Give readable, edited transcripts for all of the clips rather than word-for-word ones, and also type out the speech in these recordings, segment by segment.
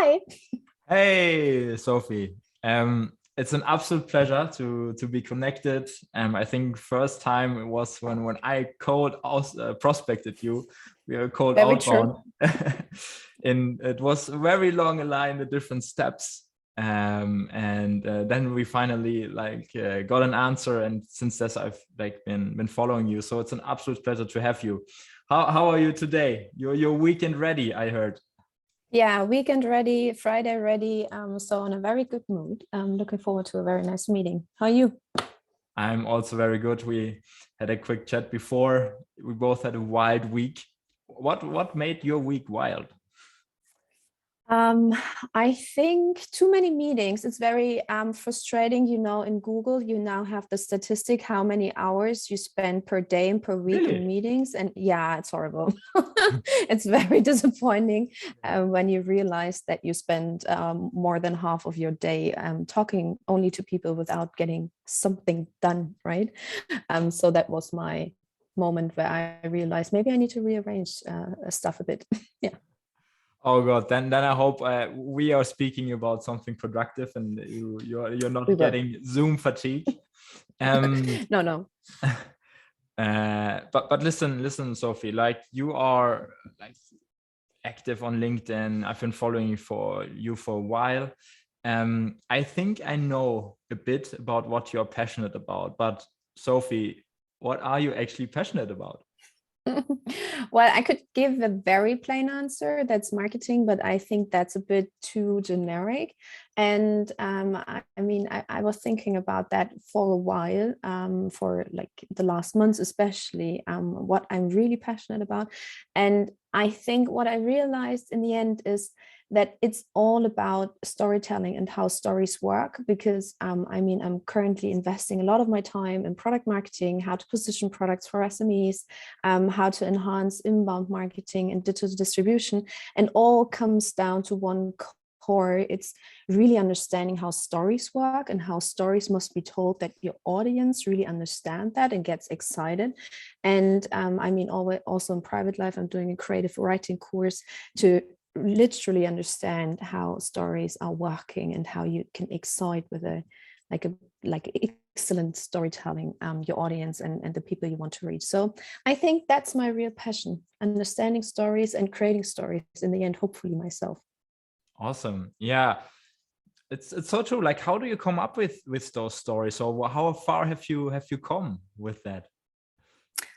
Hi. Hey, Sophie. It's an absolute pleasure to be connected. I think first time it was when I prospected you. We are called Very outbound, true. and it was very long a line, the different steps. And then we finally got an answer, and since this I've been following you. So it's an absolute pleasure to have you. How are you today? You're weekend ready, I heard. Yeah, weekend ready, Friday ready. So in a very good mood. I'm looking forward to a very nice meeting. How are you? I'm also very good. We had a quick chat before. We both had a wild week. What made your week wild? Um, I think too many meetings. It's very frustrating. In Google, you now have the statistic how many hours you spend per day and per week in Really? meetings. And yeah, it's horrible. It's very disappointing when you realize that you spend more than half of your day talking only to people without getting something done, right? So that was my moment where I realized maybe I need to rearrange stuff a bit. Yeah. Oh God, then I hope we are speaking about something productive and you're We not will. getting Zoom fatigue. Um, No, no. but listen, Sophie, like you are like active on LinkedIn. I've been following you for a while. I think I know a bit about what you're passionate about, but Sophie, what are you actually passionate about? Well, I could give a very plain answer that's marketing, but I think that's a bit too generic. And I was thinking about that for a while, for like the last months, especially what I'm really passionate about. And I think what I realized in the end is that it's all about storytelling and how stories work because I'm currently investing a lot of my time in product marketing, how to position products for SMEs, how to enhance inbound marketing and digital distribution, and all comes down to one core. It's really understanding how stories work and how stories must be told that your audience really understand that and gets excited. And also in private life, I'm doing a creative writing course to literally understand how stories are working and how you can excite with a like excellent storytelling your audience and the people you want to reach. So I think that's my real passion, understanding stories and creating stories in the end, hopefully myself. Awesome. Yeah. It's so true. Like, how do you come up with those stories? Or how far have you come with that?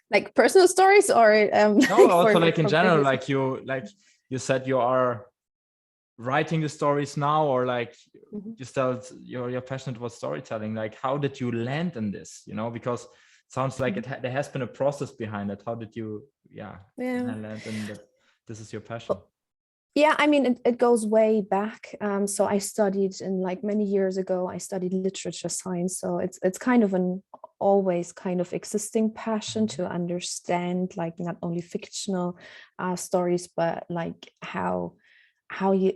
Like personal stories or No, for also like in general, business? like you said you are writing the stories now, or like Mhm. you still you're passionate about storytelling. Like, how did you land in this? Because it sounds like there has been a process behind it. How did you, yeah, Yeah. land in that? This is your passion. Yeah, I mean, it goes way back. So I studied in like many years ago, I studied literature science. So it's kind of an always kind of existing passion to understand like not only fictional stories, but like how you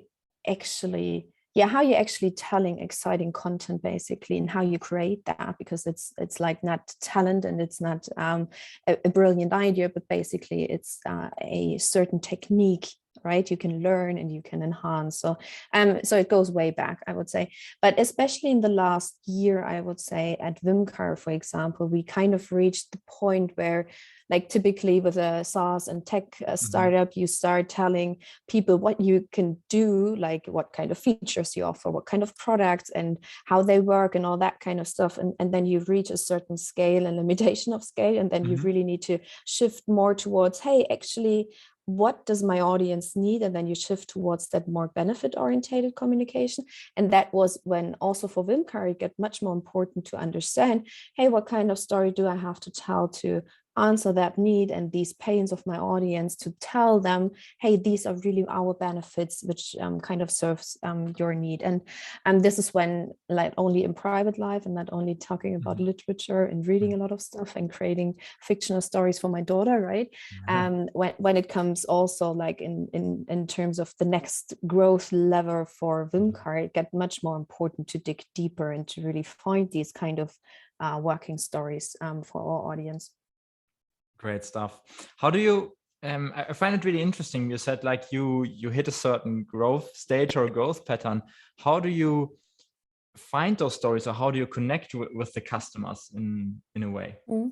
actually how you're actually telling exciting content basically and how you create that because it's like not talent and it's not a brilliant idea, but basically it's a certain technique, right? You can learn and you can enhance. So it goes way back, I would say. But especially in the last year, I would say at Vimcar, for example, we kind of reached the point where, like typically with a SaaS and tech startup, you start telling people what you can do, like what kind of features you offer, what kind of products and how they work and all that kind of stuff. And then you reach a certain scale and limitation of scale. And then you Mhm. really need to shift more towards, hey, actually, what does my audience need? And then you shift towards that more benefit orientated communication. And that was when also for Vimcar, it got much more important to understand, hey, what kind of story do I have to tell to answer that need and these pains of my audience, to tell them, hey, these are really our benefits, which kind of serves your need. And this is when, like, only in private life and not only talking about literature and reading a lot of stuff and creating fictional stories for my daughter, right? When it comes also like in terms of the next growth lever for Vimcar, it got much more important to dig deeper and to really find these kind of working stories for our audience. Great stuff. How do you I find it really interesting. You said like you hit a certain growth stage or growth pattern. How do you find those stories, or how do you connect with the customers in a way? Mm.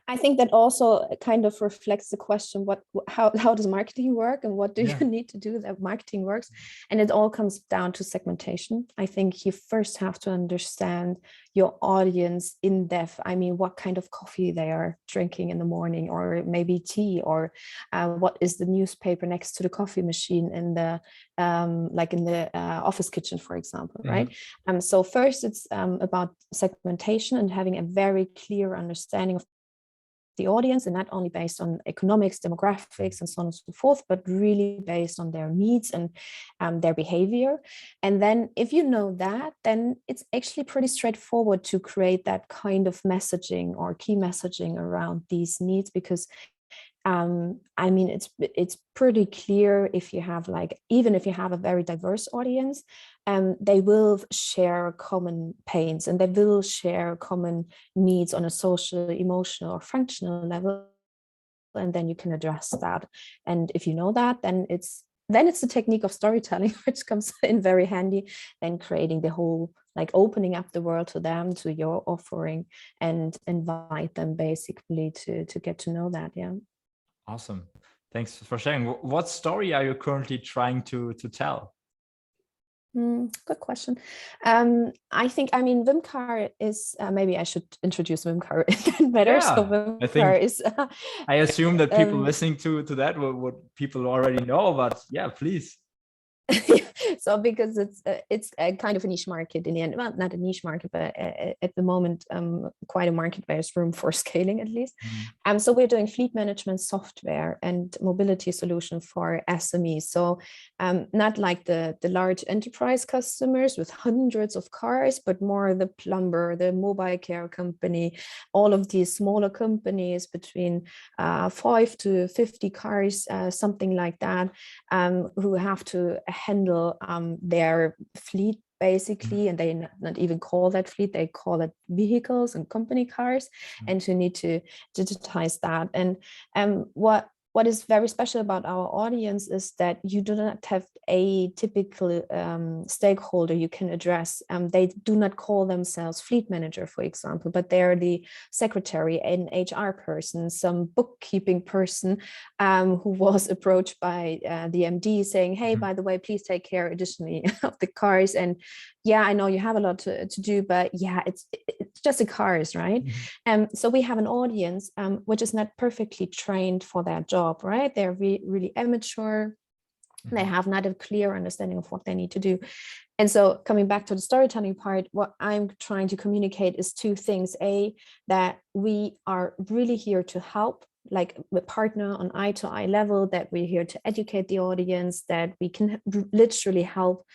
I think that also kind of reflects the question, how does marketing work and what do Yeah. you need to do that marketing works? And it all comes down to segmentation. I think you first have to understand your audience in depth. I mean, what kind of coffee they are drinking in the morning, or maybe tea, or what is the newspaper next to the coffee machine in the like in the office kitchen, for example, right? So first it's about segmentation and having a very clear understanding of the audience, and not only based on economics, demographics, and so on and so forth, but really based on their needs and their behavior. And then if you know that, then it's actually pretty straightforward to create that kind of messaging or key messaging around these needs, because I mean, it's pretty clear if you have like, even if you have a very diverse audience, they will share common pains and they will share common needs on a social, emotional, or functional level, and then you can address that. And if you know that, then it's the technique of storytelling, which comes in very handy, and creating the whole, like opening up the world to them, to your offering, and invite them basically to get to know that. Yeah. Awesome. Thanks for sharing. What story are you currently trying to tell? Good question. I think, I mean, Vimcar is, maybe I should introduce Vimcar better. So Yeah, I think Vimcar is, I assume that people um, listening to that would people already know, but yeah, please. so because it's a kind of a niche market in the end. Well, not a niche market, but at the moment quite a market where there's room for scaling, at least. So we're doing fleet management software and mobility solution for SMEs, so not like the large enterprise customers with hundreds of cars, but more the plumber, the mobile care company, all of these smaller companies between 5 to 50 cars, something like that, who have to handle their fleet basically, and they not even call that fleet, they call it vehicles and company cars, and you need to digitize that. And what is very special about our audience is that you do not have a typical stakeholder you can address. They do not call themselves fleet manager, for example, but they're the secretary, an HR person, some bookkeeping person who was approached by the MD saying, hey, by the way, please take care additionally of the cars. And yeah, I know you have a lot to do, but yeah, it's just the cars, right? So we have an audience which is not perfectly trained for their job, right? They're really amateur. They have not a clear understanding of what they need to do. And so coming back to the storytelling part, what I'm trying to communicate is two things. A, that we are really here to help, like a partner on eye-to-eye level, that we're here to educate the audience, that we can literally help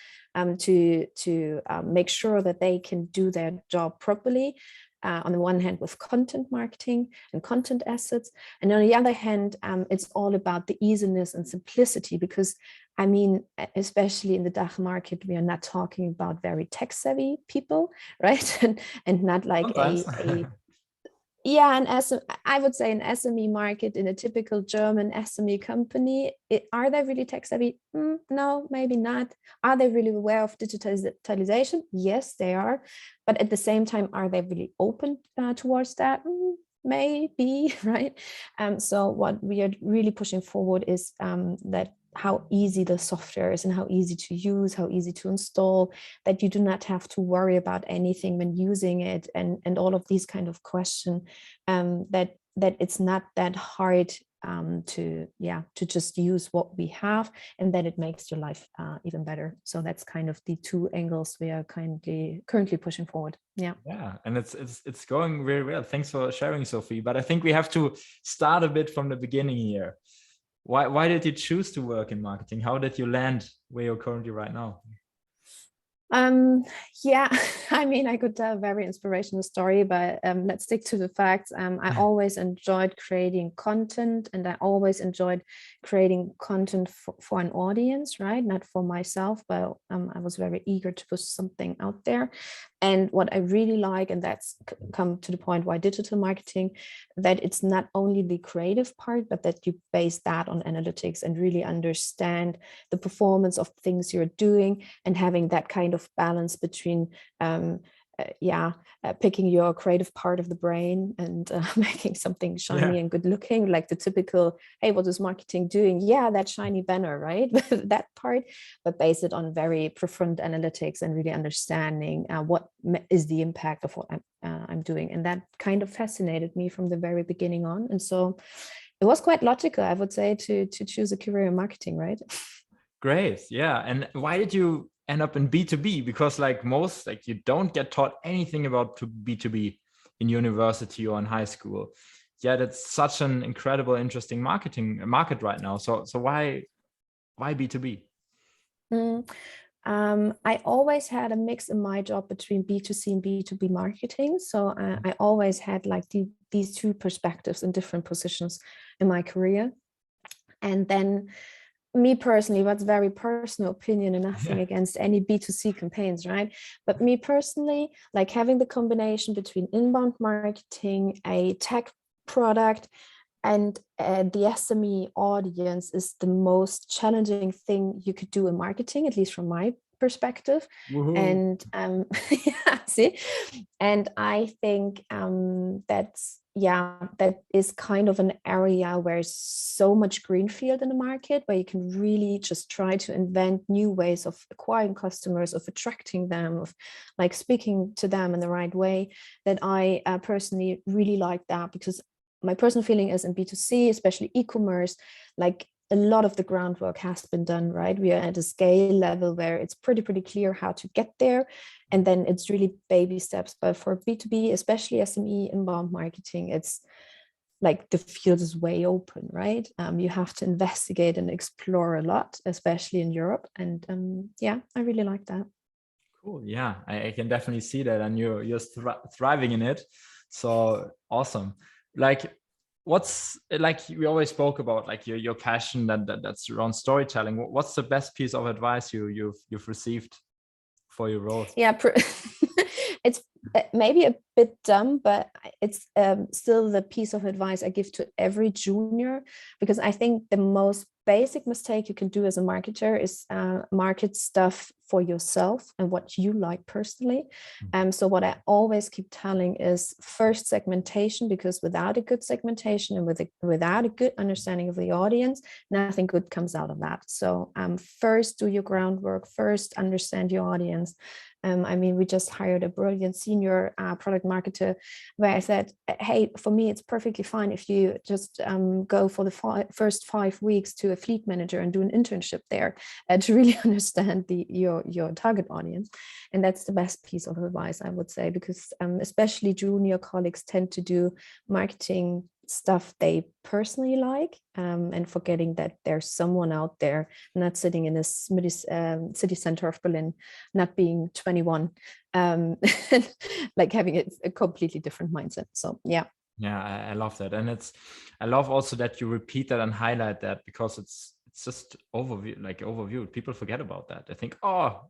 to make sure that they can do their job properly. On the one hand, with content marketing and content assets, and on the other hand, it's all about the easiness and simplicity, because I mean, especially in the DACH market, we are not talking about very tech-savvy people, right? and not like a yeah, I would say an SME market in a typical German SME company. Are they really tech savvy? No, maybe not. Are they really aware of digitalization? Yes, they are. But at the same time, are they really open towards that? Maybe, right? So what we are really pushing forward is that how easy the software is and how easy to use, how easy to install, that you do not have to worry about anything when using it, and all of these kind of questions, that it's not that hard to just use what we have, and that it makes your life even better. So that's kind of the two angles we are currently pushing forward. Yeah, And it's going very well. Thanks for sharing, Sophie. But I think we have to start a bit from the beginning here. Why did you choose to work in marketing? How did you land where you're currently right now? Yeah, I mean, I could tell a very inspirational story, but let's stick to the facts. I always enjoyed creating content, and I always enjoyed creating content for an audience, right? Not for myself, but I was very eager to put something out there. And what I really like, and that's come to the point why digital marketing, that it's not only the creative part, but that you base that on analytics and really understand the performance of things you're doing, and having that kind of balance between picking your creative part of the brain and making something shiny and good looking, like the typical, hey, what is marketing doing? Yeah, that shiny banner, right? That part, but base it on very profound analytics and really understanding what is the impact of what I'm doing. And that kind of fascinated me from the very beginning on. And so it was quite logical, I would say, to choose a career in marketing, right? Great. Yeah. And why did you end up in B2B? Because like most, like you don't get taught anything about B2B in university or in high school. Yet it's such an incredible, interesting market right now. So why B2B? I always had a mix in my job between B2C and B2B marketing. So I always had like these two perspectives in different positions in my career. And then me personally, what's very personal opinion and nothing against any B2C campaigns, right? But me personally, like having the combination between inbound marketing, a tech product, and the SME audience is the most challenging thing you could do in marketing, at least from my perspective. Woohoo. And see, and I think that is kind of an area where there's so much greenfield in the market, where you can really just try to invent new ways of acquiring customers, of attracting them, of like speaking to them in the right way, that I personally really like that. Because my personal feeling is in B2C, especially e-commerce, like a lot of the groundwork has been done, right? We are at a scale level where it's pretty clear how to get there. And then it's really baby steps. But for B2B, especially SME inbound marketing, it's like the field is way open, right? You have to investigate and explore a lot, especially in Europe. And I really like that. Cool. Yeah, I can definitely see that. And you're thriving in it. So awesome. Like, what's like we always spoke about, like your passion that's around storytelling. What's the best piece of advice you've received for your role? Yeah, it's maybe a bit dumb, but it's still the piece of advice I give to every junior, because I think the most basic mistake you can do as a marketer is market stuff for yourself and what you like personally. So what I always keep telling is first segmentation, because without a good segmentation and without a good understanding of the audience, nothing good comes out of that. So first do your groundwork, first understand your audience. We just hired a brilliant senior product marketer, where I said, hey, for me, it's perfectly fine if you just go for the first 5 weeks to a fleet manager and do an internship there to really understand your target audience. And that's the best piece of advice, I would say, because especially junior colleagues tend to do marketing stuff they personally like, and forgetting that there's someone out there not sitting in a city center of Berlin, not being 21, like having a completely different mindset. So yeah, I love that. And I love also that you repeat that and highlight that, because it's just overview. People forget about that. They think, oh,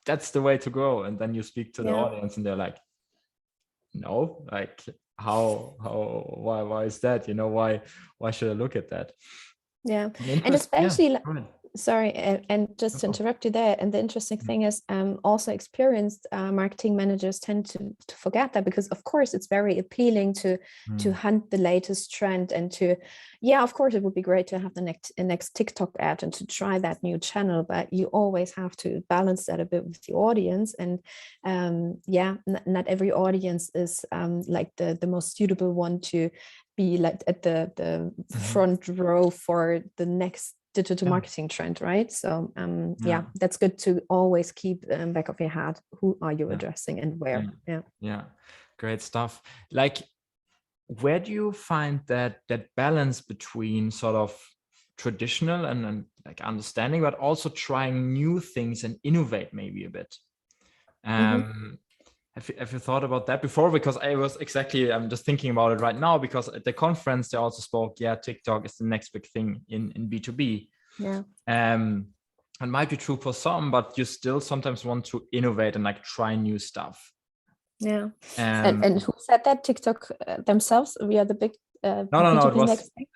that's the way to go, and then you speak to the audience and they're like, no, like why is that? Why should I look at that? And especially sorry, and just to interrupt you there, and the interesting thing is also experienced marketing managers tend to forget that, because of course it's very appealing to hunt the latest trend, and to of course it would be great to have the next TikTok ad and to try that new channel, but you always have to balance that a bit with the audience. And not every audience is like the most suitable one to be like at the front row for the next digital marketing trend, right? So that's good to always keep back of your head, who are you addressing and where. Great stuff. Like, where do you find that balance between sort of traditional and like understanding, but also trying new things and innovate maybe a bit? Have you thought about that before? Because I'm just thinking about it right now, because at the conference they also spoke, TikTok is the next big thing in B2B. It might be true for some, but you still sometimes want to innovate and like try new stuff. Yeah. Um, And who said that? TikTok themselves? We are the big no, it B2B was next thing.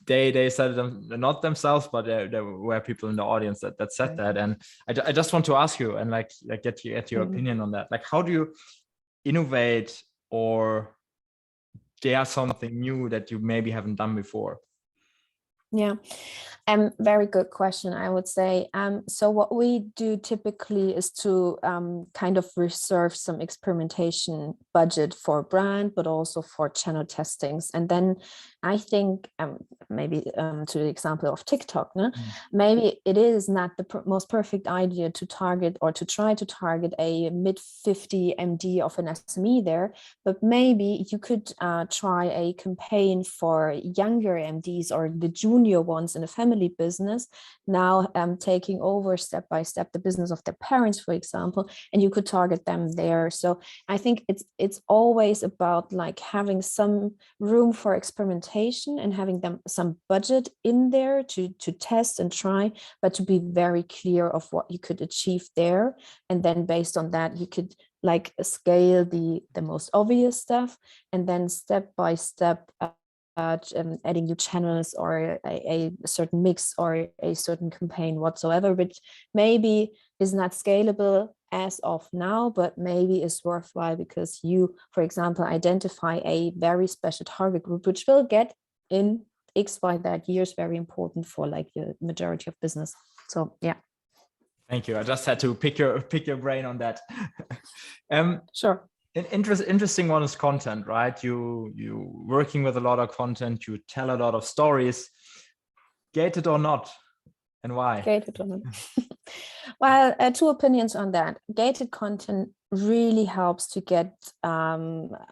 they said them, not themselves, but there were people in the audience that said Right. that. And I just want to ask you and like get your opinion on that. Like, how do you innovate or dare something new that you maybe haven't done before? Yeah, very good question, I would say. So what we do typically is to kind of reserve some experimentation budget for brand, but also for channel testings. And then I think maybe to the example of TikTok, no? Maybe it is not the most perfect idea to target or to try to target a mid-50 MD of an SME there, but maybe you could try a campaign for younger MDs or the junior ones in a family business, now taking over step by step the business of their parents, for example, and you could target them there. So I think it's always about like having some room for experimentation and having them some budget in there to test and try, but to be very clear of what you could achieve there. And then based on that, you could like scale the most obvious stuff, and then step by step adding new channels or a certain mix or a certain campaign whatsoever, which maybe is not scalable as of now, but maybe is worthwhile because you, for example, identify a very special target group which will get in X, Y, that years very important for like the majority of business. So yeah. Thank you. I just had to pick your brain on that. Sure. An interesting one is content, right? You working with a lot of content, you tell a lot of stories, gated or not, and why? Gated or not. Well, two opinions on that. Gated content really helps to get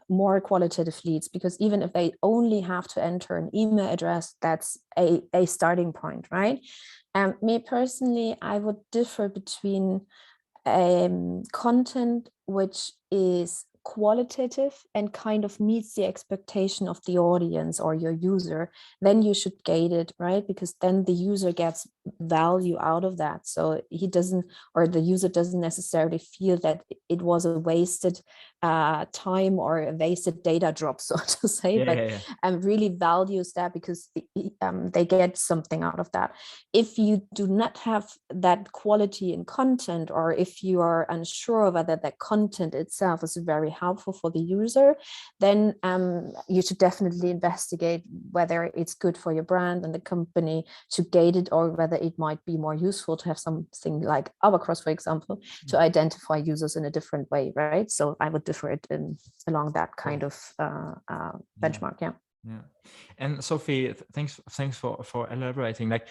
more qualitative leads, because even if they only have to enter an email address, that's a starting point, right? Me personally, I would differ between content which is qualitative and kind of meets the expectation of the audience or your user. Then you should gate it, right? Because then the user gets value out of that. So he doesn't, or the user doesn't necessarily feel that it was a wasted time or a wasted data drop, so to say, but really values that because they get something out of that. If you do not have that quality in content, or if you are unsure whether that content itself is very helpful for the user, then you should definitely investigate whether it's good for your brand and the company to gate it, or whether it might be more useful to have something like Avacross, for example, to identify users in a different way, right? So I would differ it along that kind of benchmark. Yeah. And Sophie, thanks for elaborating. Like,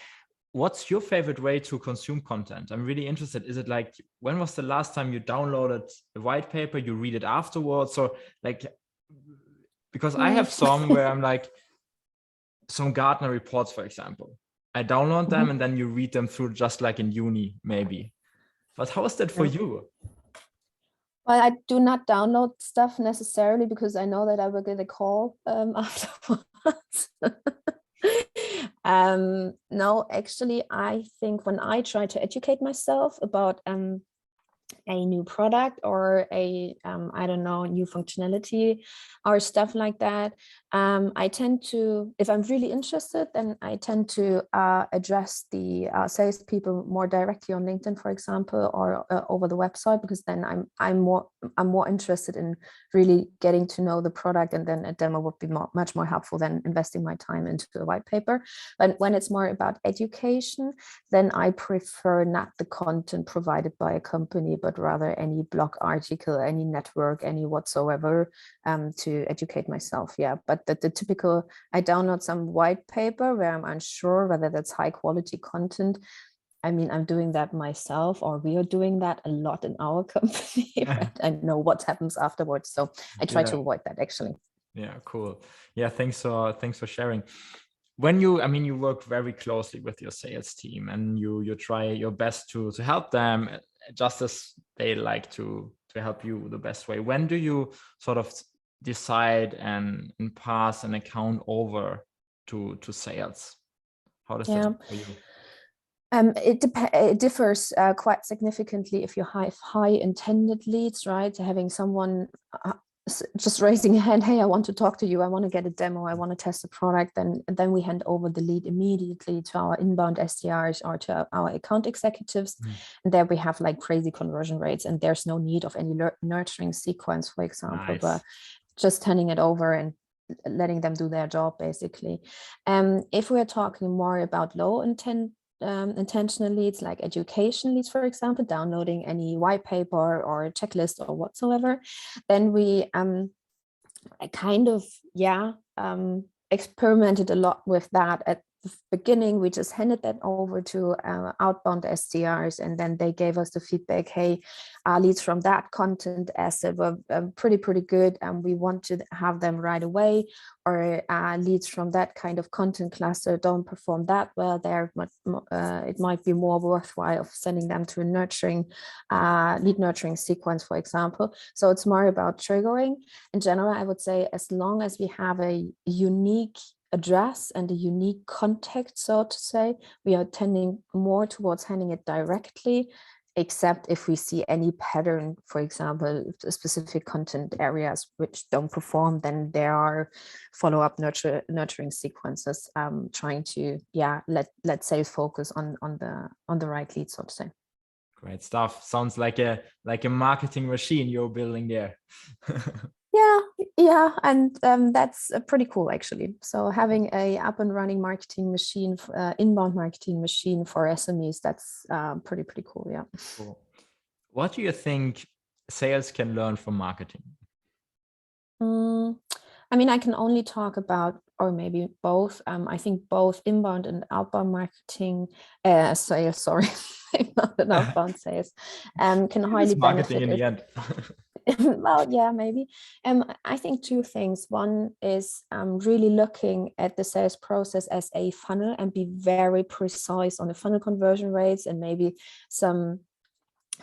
what's your favorite way to consume content? I'm really interested. Is it like, when was the last time you downloaded a white paper, you read it afterwards? Or like, because I have some where I'm like, some Gartner reports, for example, I download them and then you read them through, just like in uni, maybe. But how is that for you? Well, I do not download stuff necessarily because I know that I will get a call afterwards. No, actually, I think when I try to educate myself about a new product or a I don't know, new functionality or stuff like that, I tend to, if I'm really interested, then I tend to address the salespeople more directly on LinkedIn, for example, or over the website, because then I'm more interested in really getting to know the product, and then a demo would be much more helpful than investing my time into a white paper. But when it's more about education, then I prefer not the content provided by a company, but rather any blog article, any network, any whatsoever, to educate myself. Yeah, but the typical, I download some white paper where I'm unsure whether that's high quality content. I mean, I'm doing that myself, or we are doing that a lot in our company. But I know what happens afterwards, so I try to avoid that, actually. Yeah, cool. Yeah, thanks for sharing. When you work very closely with your sales team, and you try your best to help them, just as they like to help you the best way. When do you sort of decide and pass an account over to sales? How does that work for you? It differs quite significantly if you have high intended leads, right? Having someone just raising a hand, hey, I want to talk to you, I want to get a demo, I want to test the product, then we hand over the lead immediately to our inbound SDRs or to our account executives. And there we have like crazy conversion rates, and there's no need of any nurturing sequence, for example, but just handing it over and letting them do their job, basically. If we're talking more about low intentional leads, like education leads, for example, downloading any white paper or checklist or whatsoever, then we kind of experimented a lot with that. At the beginning, we just handed that over to outbound SDRs, and then they gave us the feedback, hey, leads from that content asset were pretty good, and we want to have them right away, or leads from that kind of content cluster don't perform that well. It might be more worthwhile sending them to a lead nurturing sequence, for example. So it's more about triggering. In general, I would say, as long as we have a unique address and a unique contact, so to say, we are tending more towards handing it directly, except if we see any pattern, for example, specific content areas which don't perform, then there are follow-up nurturing sequences trying to let sales focus on the right lead, so to say. Great stuff. Sounds like a marketing machine you're building there. Yeah, and that's pretty cool, actually. So having a up and running marketing machine, inbound marketing machine for SMEs, that's pretty cool. Yeah. Cool. What do you think sales can learn from marketing? I mean, I can only talk about, or maybe both. I think both inbound and outbound marketing sales, sorry, inbound and outbound sales can highly benefit. Marketing in the end. Well, yeah, maybe. I think two things. One is really looking at the sales process as a funnel and be very precise on the funnel conversion rates, and maybe some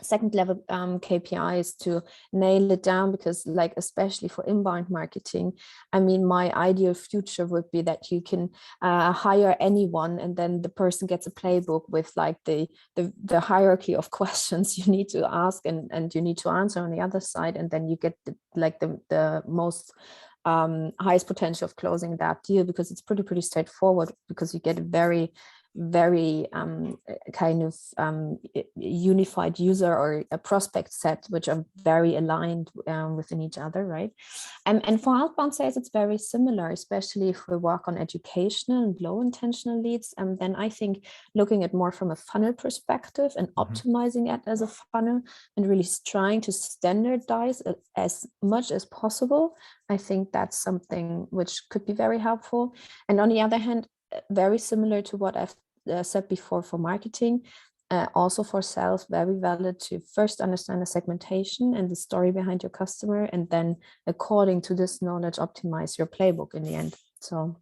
second level KPIs to nail it down, because like, especially for inbound marketing, I mean, my ideal future would be that you can hire anyone, and then the person gets a playbook with like the hierarchy of questions you need to ask and you need to answer on the other side, and then you get the most highest potential of closing that deal, because it's pretty straightforward, because you get a very kind of unified user or a prospect set, which are very aligned within each other, right? And for outbound sales, it's very similar, especially if we work on educational and low intentional leads. And then I think looking at more from a funnel perspective and optimizing it as a funnel and really trying to standardize it as much as possible, I think that's something which could be very helpful. And on the other hand, very similar to what I've said before for marketing, also for sales, very valid to first understand the segmentation and the story behind your customer, and then according to this knowledge, optimize your playbook in the end. So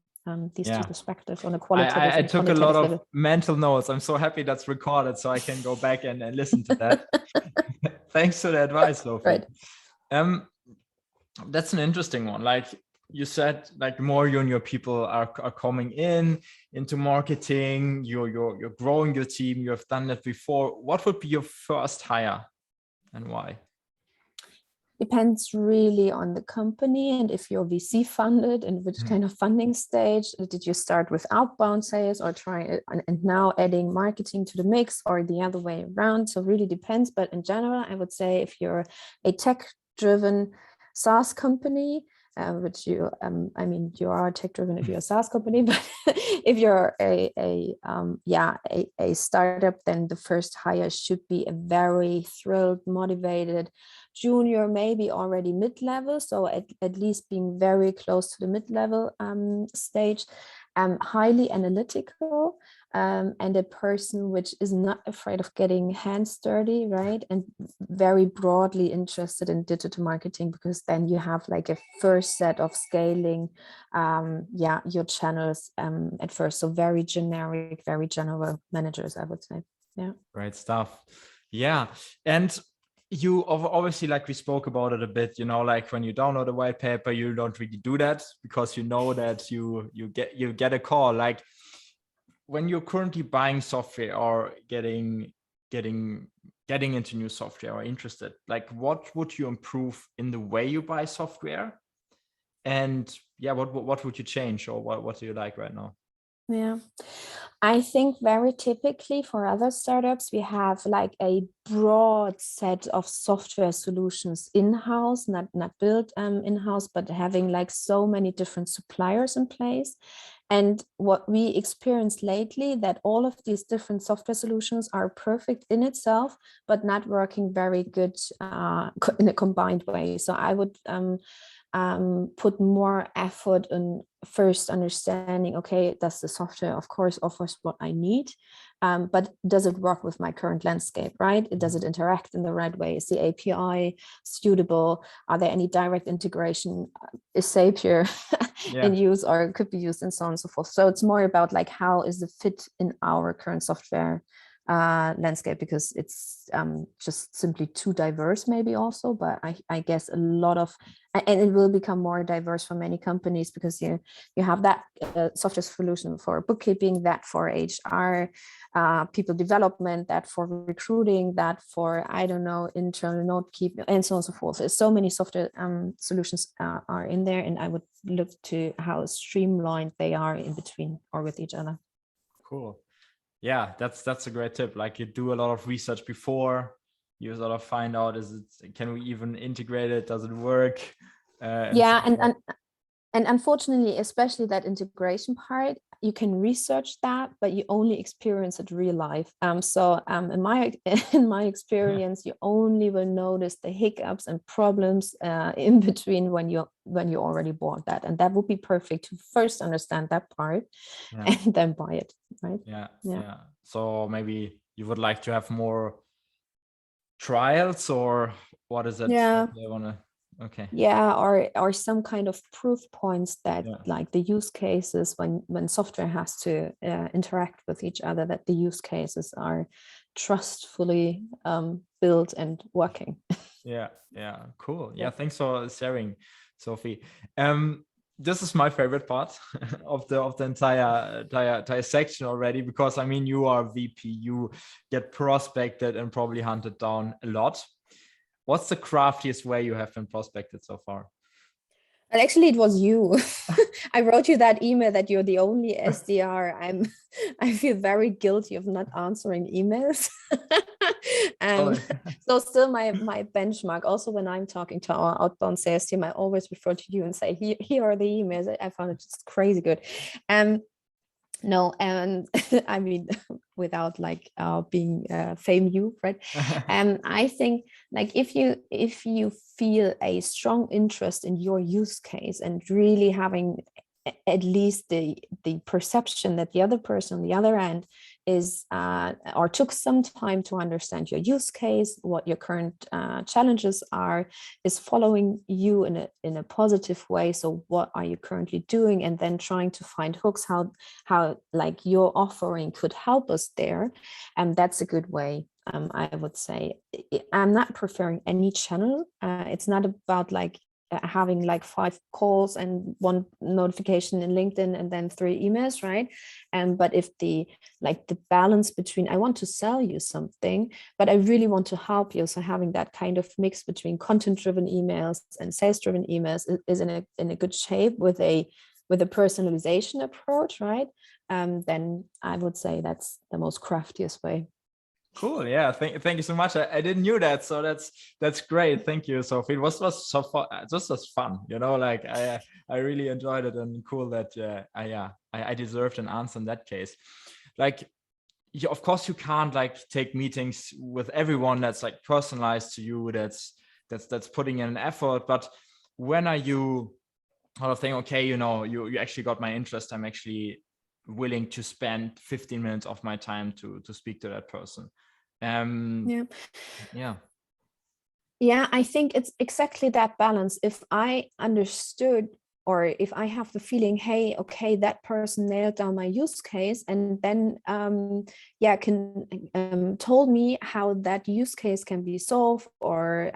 these two perspectives on a qualitative I took a lot of level. mental notes. I'm so happy that's recorded, so I can go back and listen to that. Thanks for the advice, Sophie. Right. That's an interesting one. Like you said, like more you and your people are coming into marketing, you're growing your team, you have done that before. What would be your first hire and why? Depends really on the company, and if you're VC funded, and which kind of funding stage. Did you start with outbound sales or try and now adding marketing to the mix, or the other way around? So really depends. But in general, I would say if you're a tech driven SaaS company, which you are tech driven if you're a SaaS company, but if you're a startup, then the first hire should be a very thrilled, motivated junior, maybe already mid-level, so at least being very close to the mid-level stage, highly analytical, and a person which is not afraid of getting hands dirty, right? And very broadly interested in digital marketing, because then you have like a first set of scaling your channels at first. So very generic, very general managers, I would say. Yeah. Great stuff. Yeah. And you obviously, like we spoke about it a bit, you know, like when you download a white paper, you don't really do that because you know that you get a call. Like, when you're currently buying software or getting into new software or interested, like what would you improve in the way you buy software? And yeah, what would you change, or what do you like right now? Yeah, I think very typically for other startups, we have like a broad set of software solutions in-house, not built in-house, but having like so many different suppliers in place. And what we experienced lately, that all of these different software solutions are perfect in itself, but not working very good in a combined way. So I would put more effort in first understanding, okay, does the software of course offers what I need, but does it work with my current landscape, right? Does it interact in the right way? Is the API suitable? Are there any direct integration? Is Zapier in use or could be used, and so on and so forth. So it's more about like, how is the fit in our current software landscape, because it's just simply too diverse maybe also, but I guess a lot of, and it will become more diverse for many companies, because you have that software solution for bookkeeping, that for HR, people development, that for recruiting, that for, I don't know, internal note keeping, and so on and so forth. There's so many software solutions are in there, and I would look to how streamlined they are in between or with each other. Cool. Yeah, that's a great tip. Like, you do a lot of research before you sort of find out, can we even integrate it? Does it work? Yeah, and unfortunately, especially that integration part, you can research that, but you only experience it real life. So in my experience, you only will notice the hiccups and problems in between when you already bought that, and that would be perfect to first understand that part and then buy it, right? Yeah. So maybe you would like to have more trials, or what is it? Yeah. Okay. Yeah, or some kind of proof points that like the use cases, when software has to interact with each other, that the use cases are trustfully built and working. Yeah, cool. Yeah, thanks for sharing, Sophie. This is my favorite part of the entire section already, because I mean, you are VP, you get prospected and probably hunted down a lot. What's the craftiest way you have been prospected so far? And actually, it was you. I wrote you that email that you're the only SDR. I feel very guilty of not answering emails. So still my benchmark. Also, when I'm talking to our outbound sales team, I always refer to you and say, here are the emails. I found it just crazy good. No, and I mean, without like being fame you, right? I think like if you feel a strong interest in your use case and really having at least the perception that the other person on the other end is or took some time to understand your use case, what your current challenges are, is following you in a positive way. So what are you currently doing, and then trying to find hooks, how like your offering could help us there, and that's a good way. I would say I'm not preferring any channel. It's not about like having like 5 calls and 1 notification in LinkedIn and then 3 emails, right? But if the balance between, I want to sell you something, but I really want to help you, so having that kind of mix between content-driven emails and sales-driven emails is in a good shape with a personalization approach, right? Then I would say that's the most craftiest way. Cool. Yeah. Thank you so much. I didn't knew that. So that's great. Thank you, Sophie. It was so fun. Just as fun, like I really enjoyed it, and cool that I deserved an answer in that case. Like, of course you can't like take meetings with everyone that's like personalized to you, that's putting in an effort. But when are you sort of thinking, okay, you actually got my interest, I'm actually willing to spend 15 minutes of my time to speak to that person? Yeah. I think it's exactly that balance. If I understood, or if I have the feeling, hey, okay, that person nailed down my use case, and then told me how that use case can be solved or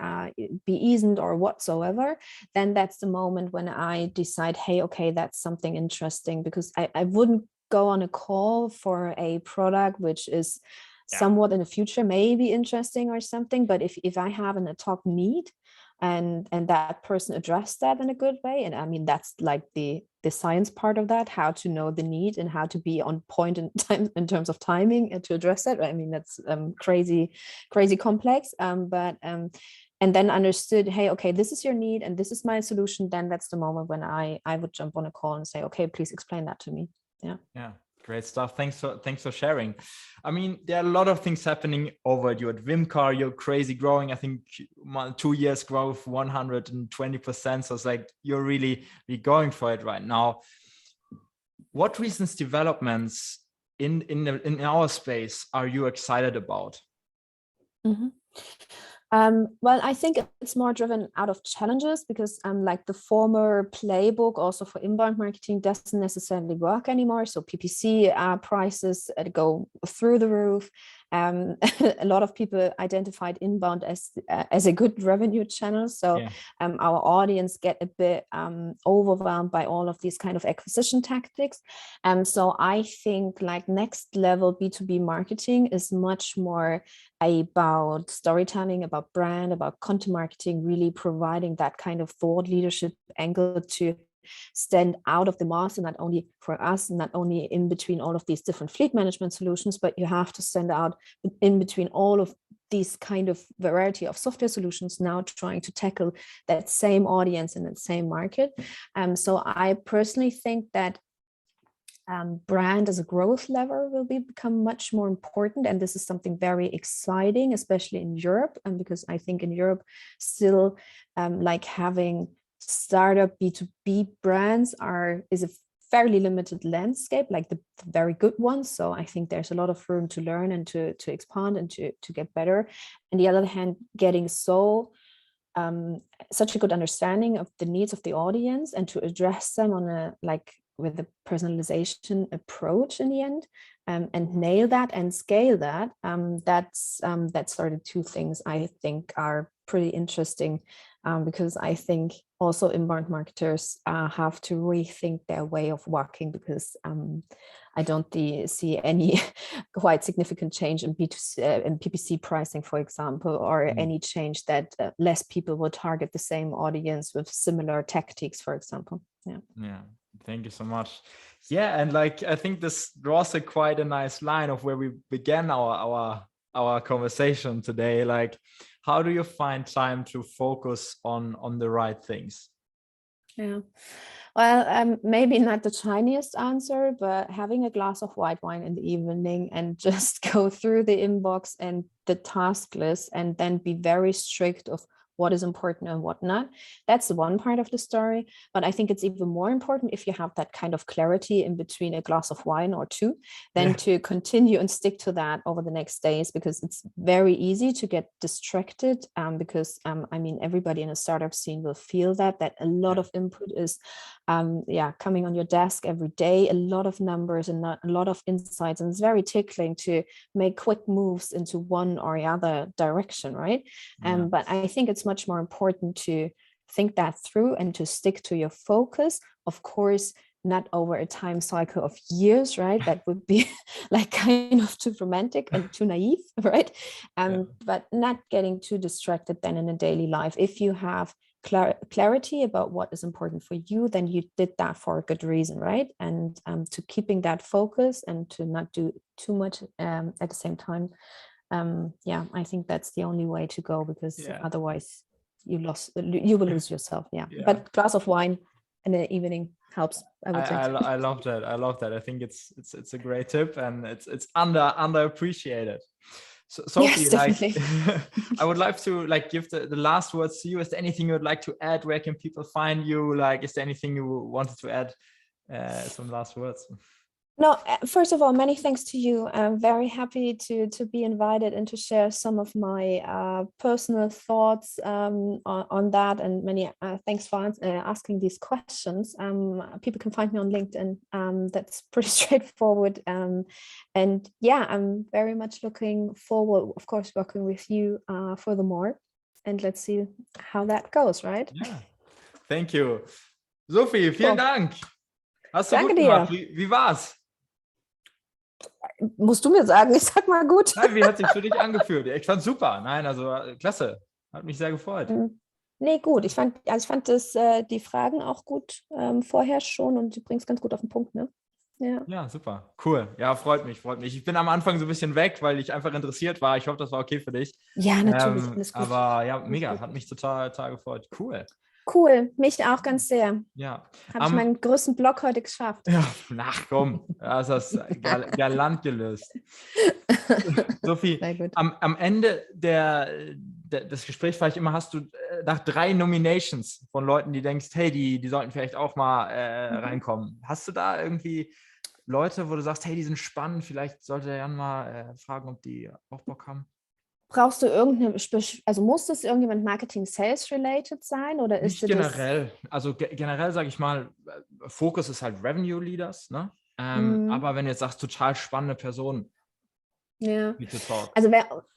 be eased or whatsoever, then that's the moment when I decide, hey, okay, that's something interesting, because I wouldn't go on a call for a product which is Yeah. somewhat in the future maybe interesting or something, but if I have an ad hoc need and that person addressed that in a good way, and I mean that's like the science part of that, how to know the need and how to be on point in time in terms of timing and to address that. I mean that's crazy complex, and then understood, hey, okay, this is your need and this is my solution, then that's the moment when I would jump on a call and say, okay, please explain that to me. Yeah, great stuff. Thanks for sharing. I mean, there are a lot of things happening over at you at Vimcar. You're crazy growing. I think 2 years growth 120%. So it's like you're really going for it right now. What recent developments in our space are you excited about? Mm-hmm. Well, I think it's more driven out of challenges because like the former playbook also for inbound marketing doesn't necessarily work anymore. So PPC prices go through the roof. A lot of people identified inbound as a good revenue channel. So our audience get a bit overwhelmed by all of these kind of acquisition tactics. So I think like next level B2B marketing is much more about storytelling, about brand, about content marketing, really providing that kind of thought leadership angle to stand out of the mass, and not only for us, not only in between all of these different fleet management solutions, but you have to stand out in between all of these kind of variety of software solutions now trying to tackle that same audience in that same market. So I personally think that brand as a growth lever will become much more important, and this is something very exciting, especially in Europe, and because I think in Europe still like having startup B2B brands is a fairly limited landscape, like the very good ones. So I think there's a lot of room to learn and to expand and to get better. On the other hand, getting such a good understanding of the needs of the audience and to address them on a with a personalization approach in the end, and nail that and scale that. That's sort of two things I think are pretty interesting, because I think also inbound marketers have to rethink their way of working, because I don't see any quite significant change in B2C in PPC pricing, for example, or any change that less people will target the same audience with similar tactics, for example. Yeah. Thank you so much. Yeah, and like I think this draws quite a nice line of where we began our conversation today. Like, how do you find time to focus on the right things? Yeah, well, maybe not the tiniest answer, but having a glass of white wine in the evening and just go through the inbox and the task list, and then be very strict of what is important and what not. That's one part of the story. But I think it's even more important if you have that kind of clarity in between a glass of wine or two, then to continue and stick to that over the next days, because it's very easy to get distracted, because I mean, everybody in a startup scene will feel that a lot of input is coming on your desk every day, a lot of numbers and a lot of insights, and it's very tickling to make quick moves into one or the other direction, right? But I think it's much more important to think that through and to stick to your focus. Of course, not over a time cycle of years, right? That would be like kind of too romantic and too naive, right? But not getting too distracted then in a daily life. If you have clarity about what is important for you, then you did that for a good reason, right? And to keeping that focus and to not do too much at the same time. I think that's the only way to go, because otherwise you will lose yourself. But glass of wine in the evening helps, I would say. I love that. I love that. I think it's a great tip, and it's underappreciated. So Sophie, yes, I would like to give the last words to you. Is there anything you would like to add? Where can people find you? Is there anything you wanted to add? Some last words. No, first of all, many thanks to you. I'm very happy to be invited and to share some of my personal thoughts on that, and many thanks for asking these questions. People can find me on LinkedIn. That's pretty straightforward. And I'm very much looking forward, of course, working with you furthermore. And let's see how that goes, right? Yeah. Thank you. Sophie, vielen Dank. Hast du Danke gut gemacht. dir. Wie war's? musst du mir sagen, ich sag mal gut. Nein, wie hat sich für dich angefühlt? Ich fand super. Nein, also klasse. Hat mich sehr gefreut. Nee, gut. Ich fand die Fragen auch gut vorher schon und du bringst ganz gut auf den Punkt, ne? Ja. Ja, super. Cool. Ja, freut mich. Ich bin am Anfang so ein bisschen weg, weil ich einfach interessiert war. Ich hoffe, das war okay für dich. Ja, natürlich, alles gut. Aber ja, Alles mega. gut. Hat mich total gefreut. Cool. Cool, mich auch ganz sehr. Ja. Habe ich meinen größten Blog heute geschafft. Ja, ach komm, hast das galant gelöst. Sophie, Sehr gut. am Ende des Gesprächs vielleicht immer hast du nach 3 Nominations von Leuten, die denkst, hey, die sollten vielleicht auch mal reinkommen. Hast du da irgendwie Leute, wo du sagst, hey, die sind spannend, vielleicht sollte der Jan mal fragen, ob die auch Bock haben? Brauchst du also muss das irgendjemand Marketing-Sales-related sein oder ist Nicht generell. Also generell sage ich mal, Fokus ist halt Revenue Leaders, ne? Aber wenn du jetzt sagst, total spannende Person, ja. to talk. Also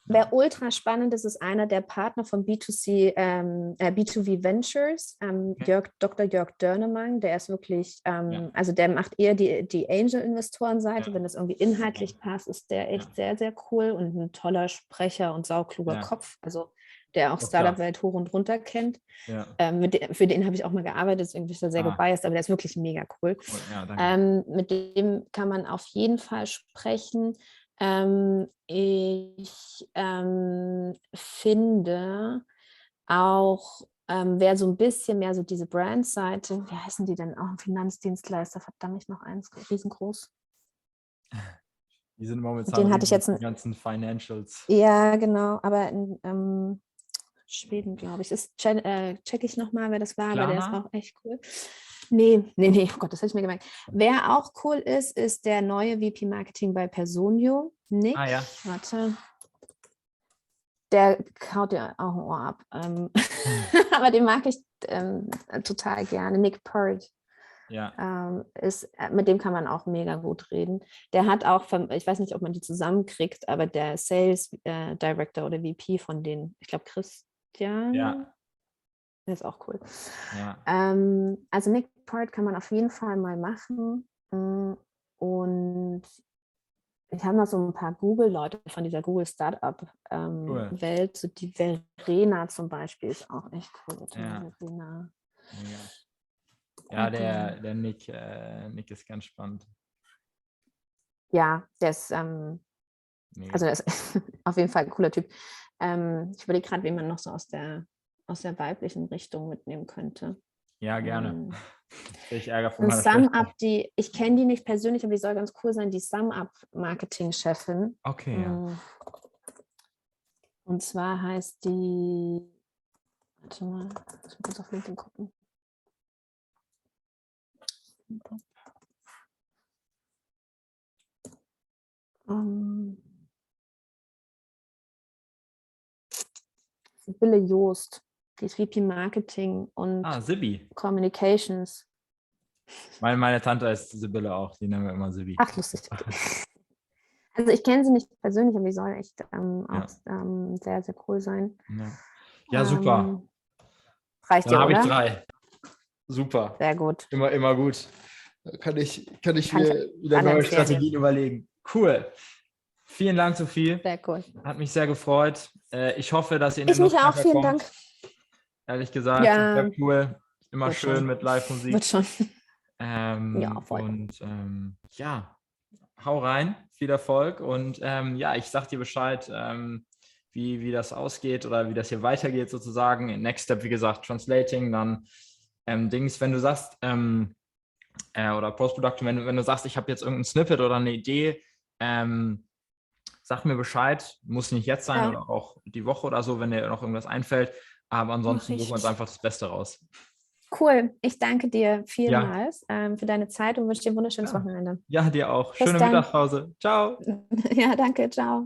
wer ultra spannend ist, ist einer der Partner von B2V Ventures, Okay. Dr. Jörg Dörnemann, der ist wirklich, also der macht eher die Angel-Investoren-Seite, wenn das irgendwie inhaltlich passt, ist der echt sehr, sehr cool und ein toller Sprecher und saukluger Kopf, also der auch Startup-Welt hoch und runter kennt. Ja. Für den habe ich auch mal gearbeitet, deswegen bin ich da sehr gebiased, aber der ist wirklich mega cool. Ja, danke. Mit dem kann man auf jeden Fall sprechen. Ich finde auch, wer so ein bisschen mehr so diese Brandseite, wie heißen die denn auch, ein Finanzdienstleister, verdammt, noch eins, riesengroß. Die sind momentan Den hatte ich jetzt die ganzen Financials. Ja, genau, aber in Schweden, glaube ich. Check ich nochmal, wer das war, aber der ist auch echt cool. Nee, oh Gott, das hätte ich mir gemerkt. Wer auch cool ist der neue VP Marketing bei Personio. Nick, warte. Der kaut ja auch ein Ohr ab. Aber den mag ich total gerne. Nick Purd. Ja. Mit dem kann man auch mega gut reden. Der hat auch, ich weiß nicht, ob man die zusammenkriegt, aber der Sales Director oder VP von denen, ich glaube Christian, der ist auch cool. Ja. Also Nick Purd kann man auf jeden Fall mal machen. Und ich habe noch so ein paar Google-Leute von dieser Google-Startup-Welt, so die Verena zum Beispiel ist auch echt cool. Verena. Ja, der Nick ist ganz spannend. Ja, der ist, also der ist auf jeden Fall ein cooler Typ. Ich überlege gerade, wen man noch so aus der weiblichen Richtung mitnehmen könnte. Ja, gerne. Ich ärgere von und meiner SumUp, ich kenne die nicht persönlich, aber die soll ganz cool sein, die SumUp-Marketing-Chefin. Okay, ja. Und zwar heißt die, warte mal, ich muss kurz auf LinkedIn gucken. Sibylle Joost, die ist VP Marketing und Sibi. Communications. Meine Tante ist Sibylle auch, die nennen wir immer Sibi. Ach, lustig. Also ich kenne sie nicht persönlich, aber die soll echt auch sehr, sehr cool sein. Ja, super. Reicht dir, Dann habe ich oder? 3. Super. Sehr gut. Immer gut. Kann ich mir wieder neue Strategien überlegen. Cool. Vielen Dank, Sophie. Sehr cool. Hat mich sehr gefreut. Ich hoffe, dass ihr in den Ich mich auch, vielen Dank. Ehrlich gesagt, sehr cool. Immer Wird schön schon. mit Live-Musik. Wird schon. Ja, voll. Und hau rein. Viel Erfolg. Und ich sag dir Bescheid, wie das ausgeht oder wie das hier weitergeht sozusagen. Next Step, wie gesagt, Translating, dann wenn du sagst, oder Post-Production, wenn du sagst, ich habe jetzt irgendein Snippet oder eine Idee, sag mir Bescheid, muss nicht jetzt sein oder auch die Woche oder so, wenn dir noch irgendwas einfällt, aber ansonsten suchen wir uns einfach das Beste raus. Cool, ich danke dir vielmals für deine Zeit und wünsche dir ein wunderschönes Wochenende. Ja, dir auch. Bis Schöne dann. Mittagspause. Ciao. Ja, danke, ciao.